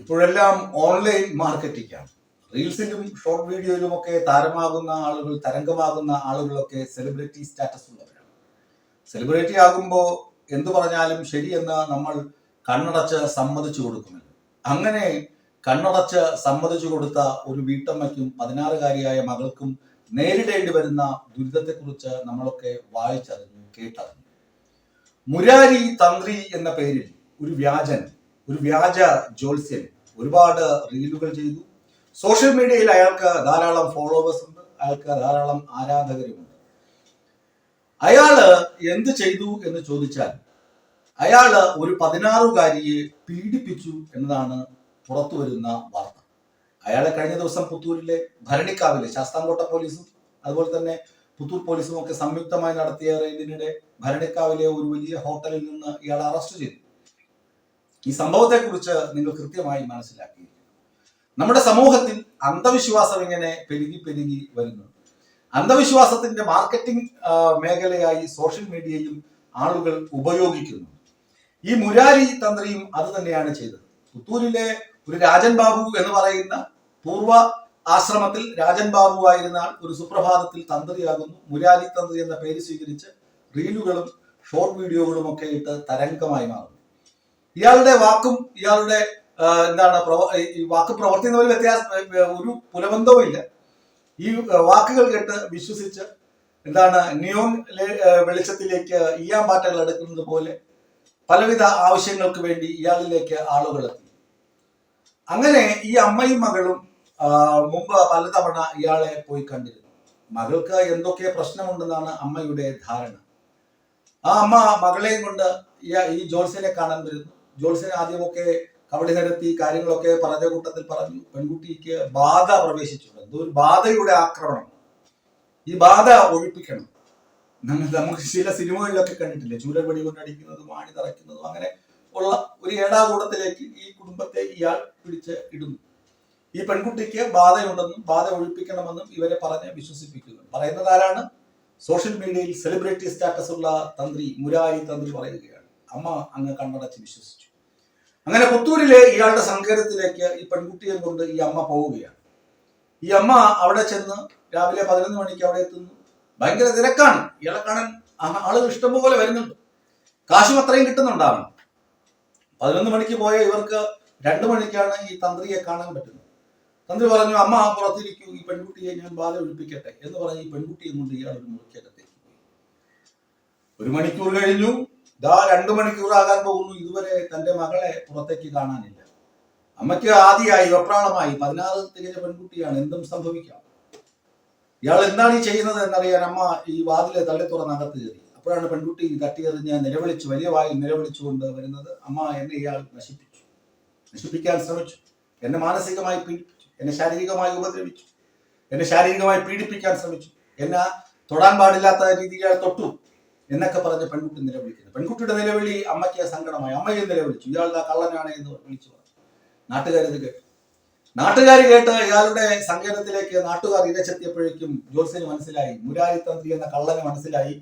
ഇപ്പോഴെല്ലാം online മാർക്കറ്റിംഗാണ്. റീൽസിലും short വീഡിയോയിലും ഒക്കെ താരമാകുന്ന ആളുകൾ, തരംഗമാകുന്ന ആളുകളൊക്കെ സെലിബ്രിറ്റി സ്റ്റാറ്റസ് ഉള്ളവരാണ്. സെലിബ്രിറ്റി ആകുമ്പോൾ എന്തു പറഞ്ഞാലും ശരിയെന്ന് നമ്മൾ കണ്ണടച്ച് സമ്മതിച്ചു കൊടുക്കുമല്ലോ. അങ്ങനെ കണ്ണടച്ച് സമ്മതിച്ചു കൊടുത്ത ഒരു വീട്ടമ്മയ്ക്കും 16-കാരിയായ മകൾക്കും നേരിടേണ്ടി വരുന്ന ദുരിതത്തെക്കുറിച്ച് നമ്മളൊക്കെ വായിച്ചറിഞ്ഞു, കേട്ടറിഞ്ഞു. മുരാരി തന്ത്രി എന്ന പേരിൽ ഒരു വ്യാജ ജ്യോത്സ്യൻ ഒരുപാട് റീലുകൾ ചെയ്തു. സോഷ്യൽ മീഡിയയിൽ അയാൾക്ക് ധാരാളം ഫോളോവേഴ്സ് ഉണ്ട്, അയാൾക്ക് ധാരാളം ആരാധകരുമുണ്ട്. അയാള് എന്ത് ചെയ്തു എന്ന് ചോദിച്ചാൽ, അയാള് ഒരു 16-കാരിയെ പീഡിപ്പിച്ചു എന്നതാണ് പുറത്തു വരുന്ന വാർത്ത. അയാളെ കഴിഞ്ഞ ദിവസം പുത്തൂരിലെ ഭരണിക്കാവിലെ ശാസ്താംകോട്ട പോലീസും അതുപോലെ തന്നെ പുത്തൂർ പോലീസും ഒക്കെ സംയുക്തമായി നടത്തിയ റെയ്ഡിനിടെ ഭരണിക്കാവിലെ ഒരു വലിയ ഹോട്ടലിൽ നിന്ന് ഇയാളെ അറസ്റ്റ് ചെയ്തു. ഈ സംഭവത്തെ കുറിച്ച് നിങ്ങൾ കൃത്യമായി മനസ്സിലാക്കി. നമ്മുടെ സമൂഹത്തിൽ അന്ധവിശ്വാസം ഇങ്ങനെ പെരുകി വരുന്നു. അന്ധവിശ്വാസത്തിന്റെ മാർക്കറ്റിംഗ് മേഖലയായി സോഷ്യൽ മീഡിയയും ആളുകൾ ഉപയോഗിക്കുന്നു. ഈ മുരാരി തന്ത്രിയും അത് തന്നെയാണ് ചെയ്തത്. പുത്തൂരിലെ ഒരു രാജൻ ബാബു എന്ന് പറയുന്ന പൂർവ്വ ആശ്രമത്തിൽ രാജൻ ബാബു ആയിരുന്ന ഒരു സുപ്രഭാതത്തിൽ തന്ത്രിയാകുന്നു. മുരാരി തന്ത്രി എന്ന പേര് സ്വീകരിച്ച് റീലുകളും ഷോർട്ട് വീഡിയോകളും ഒക്കെ ഇട്ട് തരംഗമായി മാറുന്നു. ഇയാളുടെ വാക്കും ഇയാളുടെ വാക്ക് പ്രവർത്തി തമ്മിൽ വ്യത്യാസം, ഒരു പുലബന്ധവും ഇല്ല. ഈ വാക്കുകൾ കേട്ട് വിശ്വസിച്ച് നിയോൺ വെളിച്ചത്തിലേക്ക് ഈയാമ്പാറ്റകൾ എടുക്കുന്നത് പോലെ പലവിധ ആവശ്യങ്ങൾക്ക് വേണ്ടി ഇയാളിലേക്ക് ആളുകൾ എത്തി. അങ്ങനെ ഈ അമ്മയും മകളും മുമ്പ് പലതവണ ഇയാളെ പോയി കണ്ടിരുന്നു. മകൾക്ക് എന്തൊക്കെ പ്രശ്നമുണ്ടെന്നാണ് അമ്മയുടെ ധാരണ. ആ അമ്മ മകളെയും കൊണ്ട് ഈ ജോത്സ്യനെ കാണാൻ വരുന്നു. ജോത്സ്യൻ ആദ്യമൊക്കെ കബഡി നിരത്തി കാര്യങ്ങളൊക്കെ പറഞ്ഞ കൂട്ടത്തിൽ പറഞ്ഞു, പെൺകുട്ടിക്ക് ബാധ പ്രവേശിച്ചിട്ടുണ്ട്, എന്തോ ഒരു ബാധയുടെ ആക്രമണം, ഈ ബാധ ഒഴിപ്പിക്കണം. നമുക്ക് ചില സിനിമകളിലൊക്കെ കണ്ടിട്ടില്ലേ, ചൂരൽ വെടി കൊണ്ടടിക്കുന്നതും ആണി തറയ്ക്കുന്നതും അങ്ങനെ ഉള്ള ഒരു ഏടാകൂടത്തിലേക്ക് ഈ കുടുംബത്തെ ഇയാൾ പിടിച്ച് ഇടുന്നു. ഈ പെൺകുട്ടിക്ക് ബാധയുണ്ടെന്നും ബാധ ഒഴിപ്പിക്കണമെന്നും ഇവരെ പറഞ്ഞ് വിശ്വസിപ്പിക്കുന്നു. പറയുന്നത് ആരാണ്? സോഷ്യൽ മീഡിയയിൽ സെലിബ്രിറ്റി സ്റ്റാറ്റസ് ഉള്ള തന്ത്രി മുരാരി തന്ത്രി പറയുകയാണ്. അമ്മ അങ്ങ് കണ്ണടച്ച് വിശ്വസിച്ചു. അങ്ങനെ പുത്തൂരിലെ ഇയാളുടെ സങ്കേതത്തിലേക്ക് ഈ പെൺകുട്ടിയെ കൊണ്ട് ഈ അമ്മ പോവുകയാണ്. ഈ അമ്മ അവിടെ ചെന്ന് രാവിലെ 11 മണിക്ക് അവിടെ എത്തുന്നു. ഭയങ്കര തിരക്കാണ്. ഇയാളെ കാണാൻ ആളുകൾ ഇഷ്ടംപോലെ വരുന്നുണ്ട്. കാശും അത്രയും കിട്ടുന്നുണ്ടാവണം. 11 മണിക്ക് പോയ ഇവർക്ക് 2 മണിക്കാണ് ഈ തന്ത്രിയെ കാണാൻ പറ്റുന്നത്. തന്ത്രി പറഞ്ഞു, അമ്മ പുറത്തിരിക്കൂ, ഈ പെൺകുട്ടിയെ ഞാൻ ബാധ ഒഴിപ്പിക്കട്ടെ എന്ന് പറഞ്ഞ് ഈ പെൺകുട്ടിയെ കൊണ്ട് ഇയാൾ ഒരു മുറിക്കകത്തേക്ക് പോയി. 1 മണിക്കൂർ കഴിഞ്ഞു, 2 മണിക്കൂറാകാൻ പോകുന്നു. ഇതുവരെ തന്റെ മകളെ പുറത്തേക്ക് കാണാനില്ല. അമ്മയ്ക്ക് ആദ്യമായി വെപ്രാളമായി. 16 തികഞ്ഞ പെൺകുട്ടിയാണ്, എന്തും സംഭവിക്കാം. ഇയാൾ എന്താണ് ഈ ചെയ്യുന്നത് എന്നറിയാൻ അമ്മ ഈ വാതിലെ തള്ളി തുറന്ന് അകത്ത് കയറി. അപ്പോഴാണ് പെൺകുട്ടി തട്ടിയെറിഞ്ഞ് നിലവിളിച്ചു, വലിയ വായിൽ നിലവിളിച്ചുകൊണ്ട് വരുന്നത്. അമ്മ, എന്നെ ഇയാൾ നശിപ്പിക്കാൻ ശ്രമിച്ചു, എന്നെ മാനസികമായി പീഡിപ്പിച്ചു, എന്നെ ശാരീരികമായി ഉപദ്രവിച്ചു, എന്നെ ശാരീരികമായി പീഡിപ്പിക്കാൻ ശ്രമിച്ചു, എന്നെ തൊടാൻ പാടില്ലാത്ത രീതിയിൽ ഇയാൾ തൊട്ടു എന്നൊക്കെ പറഞ്ഞ് പെൺകുട്ടി നിലവിളിക്കുന്നു. പെൺകുട്ടിയുടെ നിലവിളി അമ്മയ്ക്ക് സങ്കടമായി. അമ്മയെ നിലവിളിച്ചു, ഇയാളുടെ കള്ളനാണ് എന്ന് വിളിച്ചു പറഞ്ഞു. നാട്ടുകാർ കേട്ട് ഇയാളുടെ സങ്കേതത്തിലേക്ക് നാട്ടുകാർ ഇരച്ചെത്തിയപ്പോഴേക്കും ജോത്സ്യന് മനസ്സിലായി, മുരാരി തന്ത്രി എന്ന കള്ളന് മനസ്സിലായി,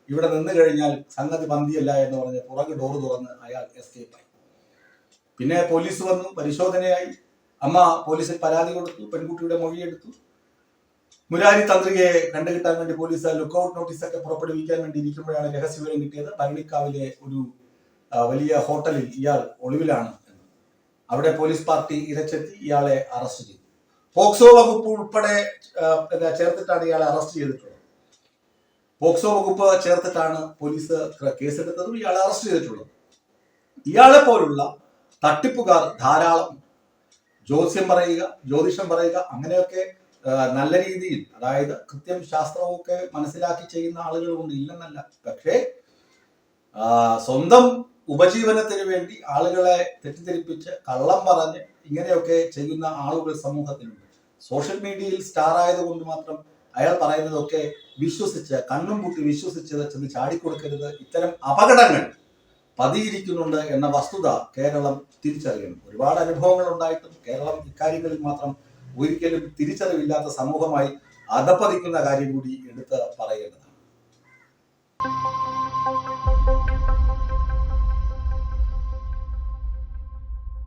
ഇവിടെ നിന്ന് കഴിഞ്ഞാൽ സംഗതി പന്തിയല്ല എന്ന് പറഞ്ഞ് പുറകെ ഡോറ് തുറന്ന് അയാൾ എസ്കേപ്പായി. പിന്നെ പോലീസ് വന്നു, പരിശോധനയായി. അമ്മ പോലീസിൽ പരാതി കൊടുത്തു, പെൺകുട്ടിയുടെ മൊഴിയെടുത്തു. മുരാരി തന്ത്രിയെ കണ്ടുകിട്ടാൻ വേണ്ടി പോലീസ് ലുക്കൌട്ട് നോട്ടീസൊക്കെ പുറപ്പെടുവിക്കാൻ വേണ്ടി ഇരിക്കുമ്പോഴാണ് രഹസ്യവിവരം കിട്ടിയത്. ഭരണിക്കാവിലെ ഒരു വലിയ ഹോട്ടലിൽ ഇയാൾ ഒളിവിലാണ് എന്ന്. അവിടെ പോലീസ് പാർട്ടി ഇരച്ചെത്തി ഇയാളെ അറസ്റ്റ് ചെയ്തു. പോക്സോ വകുപ്പ് ഉൾപ്പെടെ ചേർത്തിട്ടാണ് ഇയാളെ അറസ്റ്റ് ചെയ്തിട്ടുള്ളത്. പോക്സോ വകുപ്പ് ചേർത്തിട്ടാണ് പോലീസ് കേസെടുത്തതും ഇയാളെ അറസ്റ്റ് ചെയ്തിട്ടുള്ളത്. ഇയാളെ പോലുള്ള തട്ടിപ്പുകാർ ധാരാളം, ജ്യോതിഷം പറയുക അങ്ങനെയൊക്കെ നല്ല രീതിയിൽ, അതായത് കൃത്യം ശാസ്ത്രമൊക്കെ മനസ്സിലാക്കി ചെയ്യുന്ന ആളുകളുണ്ട്, ഇല്ലെന്നല്ല. പക്ഷേ സ്വന്തം ഉപജീവനത്തിന് വേണ്ടി ആളുകളെ തെറ്റിദ്ധരിപ്പിച്ച് കള്ളം പറഞ്ഞ് ഇങ്ങനെയൊക്കെ ചെയ്യുന്ന ആളുകൾ സമൂഹത്തിലുണ്ട്. സോഷ്യൽ മീഡിയയിൽ സ്റ്റാർ ആയതുകൊണ്ട് മാത്രം അയാൾ പറയുന്നതൊക്കെ വിശ്വസിച്ച് കണ്ണും പൂട്ടി വിശ്വസിച്ച് ചെന്ന് ചാടിക്കൊടുക്കരുത്. ഇത്തരം അപകടങ്ങൾ പതിയിരിക്കുന്നുണ്ട് എന്ന വസ്തുത കേരളം തിരിച്ചറിയണം. ഒരുപാട് അനുഭവങ്ങൾ ഉണ്ടായിട്ടും കേരളം ഇക്കാര്യങ്ങളിൽ മാത്രം ഒരിക്കലും തിരിച്ചറിവില്ലാത്ത സമൂഹമായി അധപ്പതിക്കുന്ന കാര്യം കൂടി എടുത്ത് പറയേണ്ടതാണ്.